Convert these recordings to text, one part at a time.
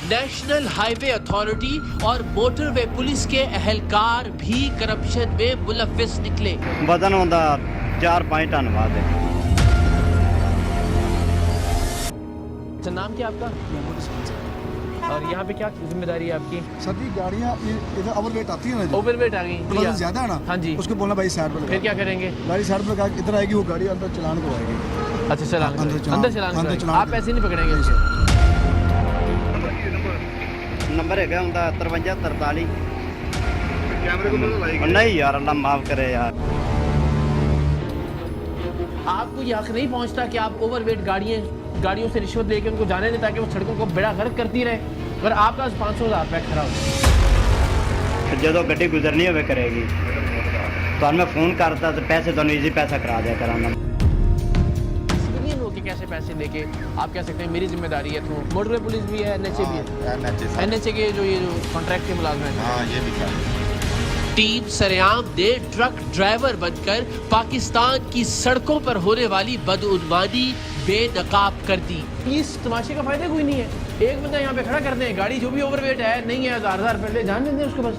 National highway authority और motorway police के अहलकार भी करप्शन में मुलव्विस निकले। वजन होता 4-5 टन वाद है। नाम क्या आपका? और यहाँ पे क्या जिम्मेदारी है आपकी? सर जी गाड़ियाँ इधर ओवरवेट आती है ना, ओवरवेट आ गई, वजन ज्यादा है ना। हाँ जी, उसको बोलना भाई साइड पर। फिर क्या करेंगे? गाड़ी साइड पर लगा के इधर आएगी, वो गाड़ी अंदर चलान करवाएगी। अच्छा चलान, अंदर चलान, आप पैसे नहीं पकड़ेंगे? नंबर है उनका 5343। कैमरे को नहीं यार, अल्लाह माफ करे यार। आपको ये हक नहीं पहुंचता कि आप ओवरवेट गाड़ियों से रिश्वत लेके उनको जाने दें ताकि वो सड़कों को बेड़ा गर्क करती रहे, अगर आपका 500,000 रुपया खरा हो जो गड्डी गुजरनी हो करेगी तो मैं फोन करता तो पैसे तो इजी पैसा करा दिया कराना। सिविलियन होके कैसे पैसे लेके आप कह सकते हैं मेरी जिम्मेदारी है? तो मोटरवे पुलिस भी है, एनएचए भी है, एनएचए के जो ये कॉन्ट्रैक्ट के मुलाजिम हैं, ये भी टीम सरेआम ने ट्रक ड्राइवर बनकर पाकिस्तान की सड़कों पर होने वाली बदउनवानी बेनकाब कर दी। इस तमाशे का फायदा कोई नहीं है। एक बंदा यहाँ पे खड़ा करते हैं, गाड़ी जो भी ओवरवेट है नहीं है 1000 पहले जान देते हैं उसको बस।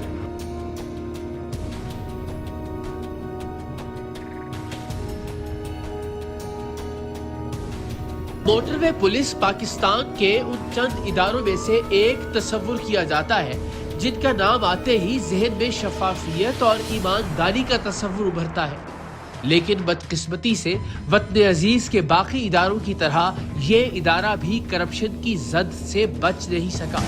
मोटरवे पुलिस पाकिस्तान के उन चंद इदारों में से एक तस्वुर किया जाता है जिनका नाम आते ही जहन में शफाफियत और ईमानदारी का तस्वुर उभरता है, लेकिन बदकिस्मती से वतन अजीज के बाकी इदारों की तरह ये इदारा भी करप्शन की जद से बच नहीं सका।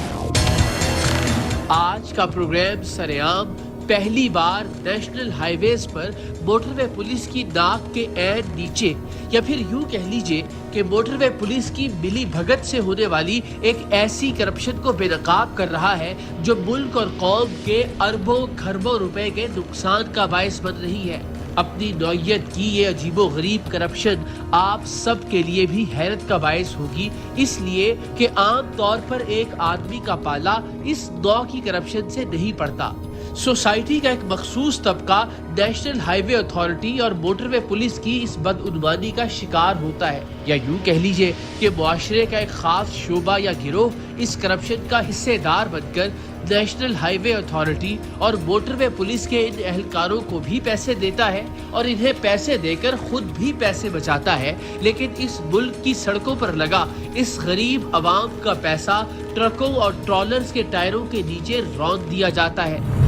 आज का प्रोग्राम सरेआम पहली बार नेशनल हाईवेज पर मोटरवे पुलिस की नाक के ऐन नीचे, या फिर यूं कह लीजिए कि मोटरवे पुलिस की मिली भगत से होने वाली एक ऐसी करप्शन को बेनकाब कर रहा है जो मुल्क और कौम के अरबों खरबों रुपए के नुकसान का बायस बन रही है। अपनी नौयत की ये अजीबो गरीब करप्शन आप सब के लिए भी हैरत का बायस होगी, इसलिए कि आम तौर पर एक आदमी का पाला इस नौ की करप्शन से नहीं पड़ता। सोसाइटी का एक मखसूस तबका नेशनल हाईवे अथॉरिटी और मोटरवे पुलिस की इस बदउनवानी का शिकार होता है, या यूं कह लीजिए कि मुआशरे का एक खास शोबा या गिरोह इस करप्शन का हिस्सेदार बनकर नेशनल हाईवे अथॉरिटी और मोटरवे पुलिस के इन एहलकारों को भी पैसे देता है और इन्हें पैसे देकर खुद भी पैसे बचाता है, लेकिन इस मुल्क की सड़कों पर लगा इस गरीब अवाम का पैसा ट्रकों और ट्रॉलर्स के टायरों के नीचे रौंद दिया जाता है।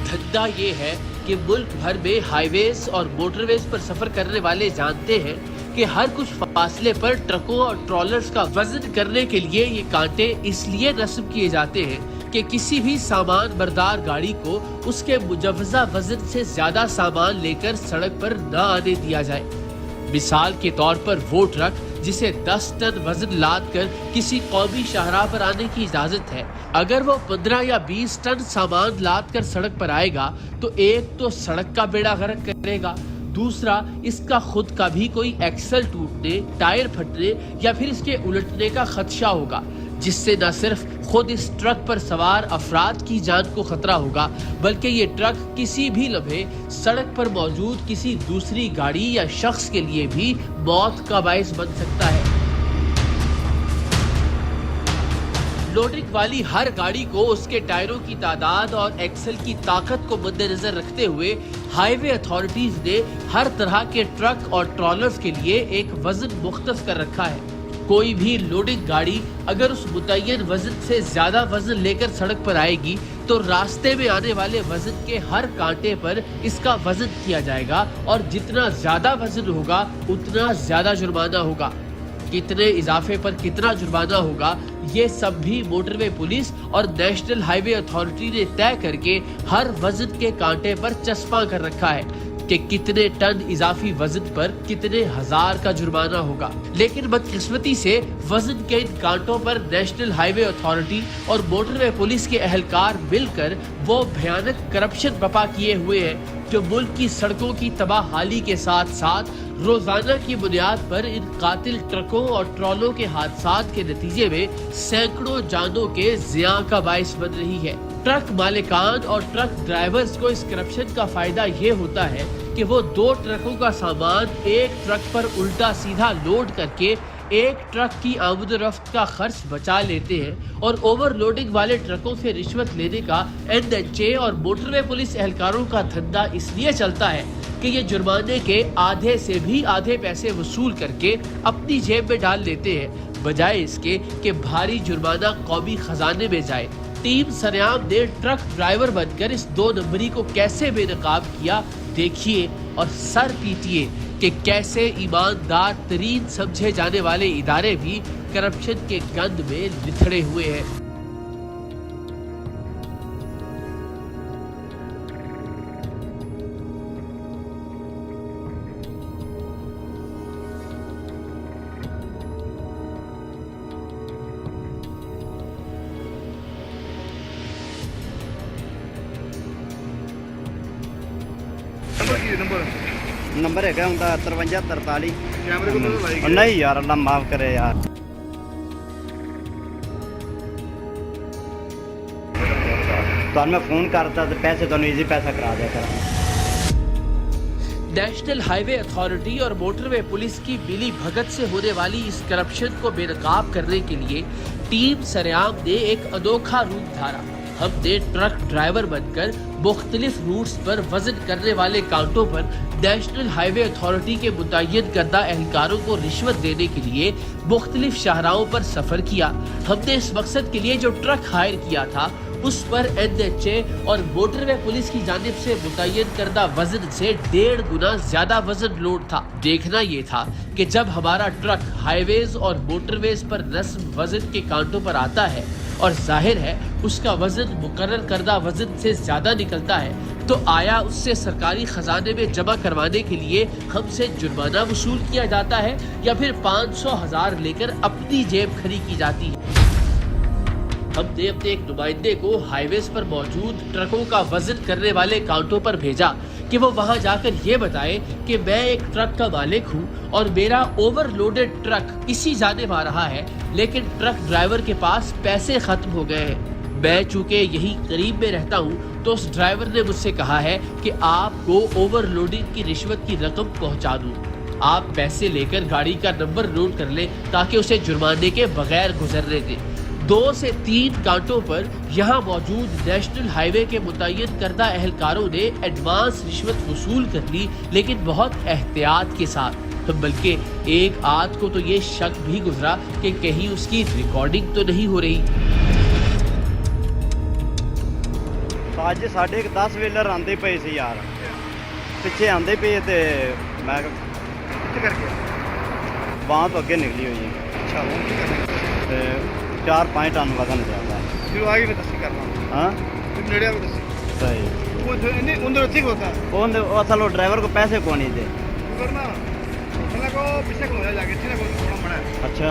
धंधा ये है कि मुल्क भर में हाईवेज और मोटरवेज पर सफर करने वाले जानते हैं कि हर कुछ फासले पर ट्रकों और ट्रॉलर्स का वजन करने के लिए ये कांटे इसलिए नस्ब किए जाते हैं कि किसी भी सामान बरदार गाड़ी को उसके मुजव्वजा वजन से ज्यादा सामान लेकर सड़क पर न आने दिया जाए। मिसाल के तौर पर वो ट्रक जिसे 10 टन वजन लाद कर किसी कौमी शाहराह पर आने की इजाजत है, अगर वो 15 या 20 टन सामान लाद कर सड़क पर आएगा तो एक तो सड़क का बेड़ा गर्क करेगा, दूसरा इसका खुद का भी कोई एक्सल टूटने, टायर फटने या फिर इसके उलटने का खदशा होगा, जिससे न सिर्फ खुद इस ट्रक पर सवार अफराद की जान को खतरा होगा, बल्कि ये ट्रक किसी भी लम्हे सड़क पर मौजूद किसी दूसरी गाड़ी या शख्स के लिए भी मौत का बायस बन सकता है। लोडिंग वाली हर गाड़ी को उसके टायरों की तादाद और एक्सल की ताकत को मद्देनजर रखते हुए हाईवे अथॉरिटीज ने हर तरह के ट्रक और ट्रॉलर्स के लिए एक वजन मुख्तस कर रखा है। कोई भी लोडिंग गाड़ी अगर उस मुतय्यन वजन से ज्यादा वजन लेकर सड़क पर आएगी तो रास्ते में आने वाले वजन के हर कांटे पर इसका वजन किया जाएगा और जितना ज्यादा वजन होगा उतना ज्यादा जुर्माना होगा। कितने इजाफे पर कितना जुर्माना होगा ये सब भी मोटरवे पुलिस और नेशनल हाईवे अथॉरिटी ने तय करके हर वजन के कांटे पर चस्पा कर रखा है कि कितने टन इजाफी वजन पर कितने हजार का जुर्माना होगा। लेकिन बदकिस्मती से वजन के इन कांटों पर नेशनल हाईवे अथॉरिटी और मोटरवे पुलिस के एहलकार मिलकर वो भयानक करप्शन बपा किए हुए हैं जो मुल्क की सड़कों की तबाहाली के साथ साथ रोजाना की बुनियाद पर इन कातिल ट्रकों और ट्रॉलों के हादसात के नतीजे में सैकड़ों जानों के ज़िया का बायस बन रही है। ट्रक मालिकान और ट्रक ड्राइवर्स को इस करप्शन का फायदा ये होता है कि वो 2 ट्रकों का सामान एक ट्रक पर उल्टा सीधा लोड करके एक ट्रक की आमद-ओ-रफ्त का खर्च बचा लेते हैं और ओवरलोडिंग वाले ट्रकों से रिश्वत लेने का एनएचए और मोटरवे पुलिस एहलकारों का धंधा इसलिए चलता है कि ये जुर्माने के आधे से भी आधे पैसे वसूल करके अपनी जेब में डाल लेते हैं, बजाय इसके कि भारी जुर्माना कौमी खजाने में जाए। टीम सरेआम ने ट्रक ड्राइवर बनकर इस 2 नंबरी को कैसे बेनकाब किया, देखिए और सर पीटिए कि कैसे ईमानदार तरीन समझे जाने वाले इदारे भी करप्शन के गंद में लिथड़े हुए हैं। नंबर है उनका 5343। कैमरे को मतलब लाइक नहीं यार, अल्लाह माफ करे यार। तो मैं फोन करता तो पैसे तो इजी पैसा करा दिया कर। नेशनल हाईवे अथॉरिटी और मोटरवे पुलिस की मिली भगत से होने वाली इस करप्शन को बेनकाब करने के लिए टीम सरेआम ने एक अनोखा रूप धारा। हमने ट्रक ड्राइवर बनकर मुख्तलिफ रूट्स पर वजन करने वाले काउंटों पर नेशनल हाईवे अथॉरिटी के मुतय्यन करदा एहलकारों को रिश्वत देने के लिए मुख्तलिफ शाहराहों पर सफर किया। हमने इस मकसद के लिए जो ट्रक हायर किया था उस पर एनएचए और मोटरवे पुलिस की जानिब से मुतय्यन करदा वजन से 1.5 गुना ज्यादा वजन लोड था। देखना ये था कि जब हमारा ट्रक हाईवेज और मोटरवेज पर रस्म वजन के काउंटों पर आता है और जाहिर है उसका वजन मुकर्रर करदा वजन से ज्यादा निकलता है, तो आया उससे सरकारी खजाने में जमा करवाने के लिए हमसे जुर्माना वसूल किया जाता है या फिर 500,000 लेकर अपनी जेब खरी की जाती है। हमने अपने एक नुमाइंदे को हाईवेज पर मौजूद ट्रकों का वजन करने वाले काउंटों पर भेजा कि वो वहां जाकर ये बताए कि मैं एक ट्रक का मालिक हूं और मेरा ओवरलोडेड ट्रक इसी जानिब आ रहा है, लेकिन ट्रक ड्राइवर के पास पैसे खत्म हो गए हैं। मैं चूंकि यही करीब में रहता हूं तो उस ड्राइवर ने मुझसे कहा है कि आपको ओवरलोडिंग की रिश्वत की रकम पहुंचा दूं। आप पैसे लेकर गाड़ी का नंबर नोट कर लें ताकि उसे जुर्माने के बगैर गुजरने दें। 2 से 3 कांटों पर यहाँ मौजूद नेशनल हाईवे के मुतय्यन करदा एहलकारों ने एडवांस रिश्वत वसूल कर ली, लेकिन बहुत एहतियात के साथ। बल्कि एक आध को तो ये शक भी गुजरा कि कहीं उसकी रिकॉर्डिंग तो नहीं हो रही। ਅੱਜ ਸਾਡੇ 10 ਵੇਲਰ ਆਂਦੇ ਪਏ ਸੀ ਯਾਰ, ਪਿੱਛੇ ਆਂਦੇ ਪਏ ਤੇ ਮੈਂ कितने करके ਬਾਂਹ ਤੋਂ ਅੱਗੇ ਨਿਕਲੀ ਹੋਈ ਹੈ अच्छा वो की करके ਤੇ 4-5 ਟਨ ਵਜ਼ਨ ਜ਼ਿਆਦਾ ਹੈ। फिर आगे में दस्ती करना हाँ फिर नेड़े में दस्ती सही। वो नहीं उधर ठीक होता है वो असल वो ड्राइवर को पैसे कौन ही दे। करना मतलब को पीछे को जाके ठीक है थोड़ा बड़ा है। अच्छा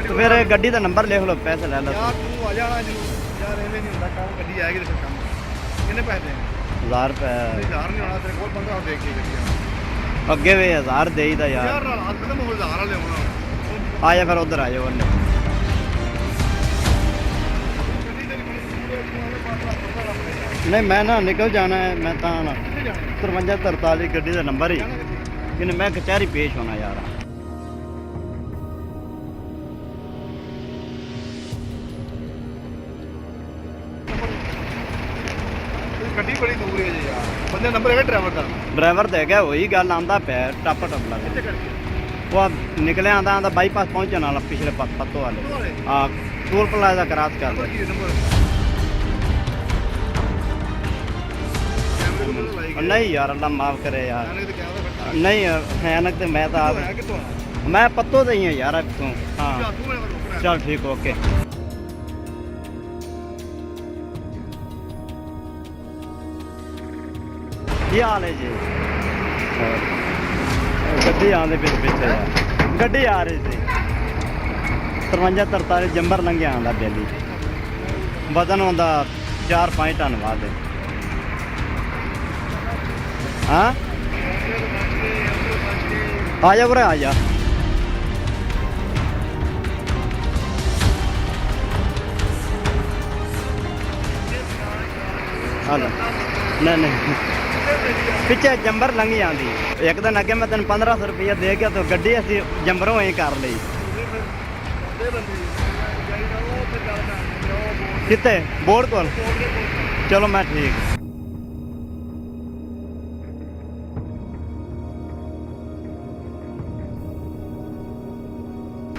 तो फिर गड्डी का नंबर लिख लो, पैसे ले लो। यार तू आ जाना जरूर यार, एवं नहीं होता काम, गड्डी आएगी तो फिर काम कितने पैसे दें? 1000 रुपये 1000 नहीं होना तेरे को 15 देख के गड्डी ਅੱਗੇ ਵੀ 1000 ਦੇਈਦਾ ਯਾਰ। यार आज खत्म हो 1000 वाले होना ਆ ਜਾ ਫਿਰ ਉਧਰ ਆ ਜਾ ਉਹਨੇ। नहीं मैं ना निकल जाना है, मैं तो ना 5343 गड्डी का नंबर ही कि मैं कचहरी पेश होना यार। गड्डी बड़ी दूर है जी यार, बंदे नंबर है ड्राइवर का। ड्राइवर तो है वही गल आंदा पै टप टप लग कितने करके वो निकले आंदा आंदा बाईपास पहुंचने वाला पिछले पत्तों वाले। हाँ टोल प्लाजा क्रॉस कर दे। नहीं यार अल्लाह माफ करे यार। नहीं भयानक तो मैं तो आप मैं पत्तों से ही है यार अब तो। हाँ चल ठीक ओके। ये हाल है जी, गड्डी आने पीछे यार, गड्डी आ रही थी 5343 जंबर लंघे आंदा बेली, वजन होंदा 4-5 टन वाद। हाँ आ जा बुरा आ जा। हेलो नहीं नहीं पिछे जंबर लंघी आती। एक दिन अगे मैं तेन 1500 रुपया दे गया तो गड्डी असी जंबरों ही कर ली। ਬੰਦੇ ਜਾਈਦਾ ਉਹ ਤੇ ਚੱਲ ਮੈਂ ਉਹ ਬੋਲ ਕਿੱਥੇ ਬੋਰਡ ਕੋਲ ਦੇ ਕੋਲ ਚਲੋ ਮੈਂ ਠੀਕ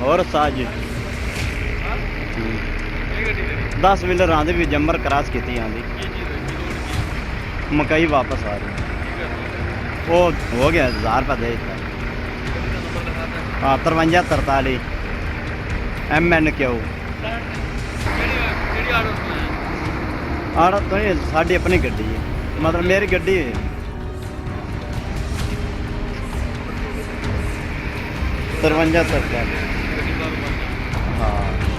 ਹੋਰ ਸਾਜ ਇਹ ਗੱਡੀ ਦੇ 10 ਵੀਲਰ ਆਂਦੇ ਵੀ ਜੰਮਰ ਕ੍ਰਾਸ ਕੀਤੀ ਆਂਦੀ ਮਕਈ ਵਾਪਸ ਆ ਰਹੀ वो हो गया 1000 रुपये दे दिता हाँ 5343 MNQ आड़त तो नहीं साड़ी अपनी गड्डी है मतलब मेरी गड्डी है 5343 हाँ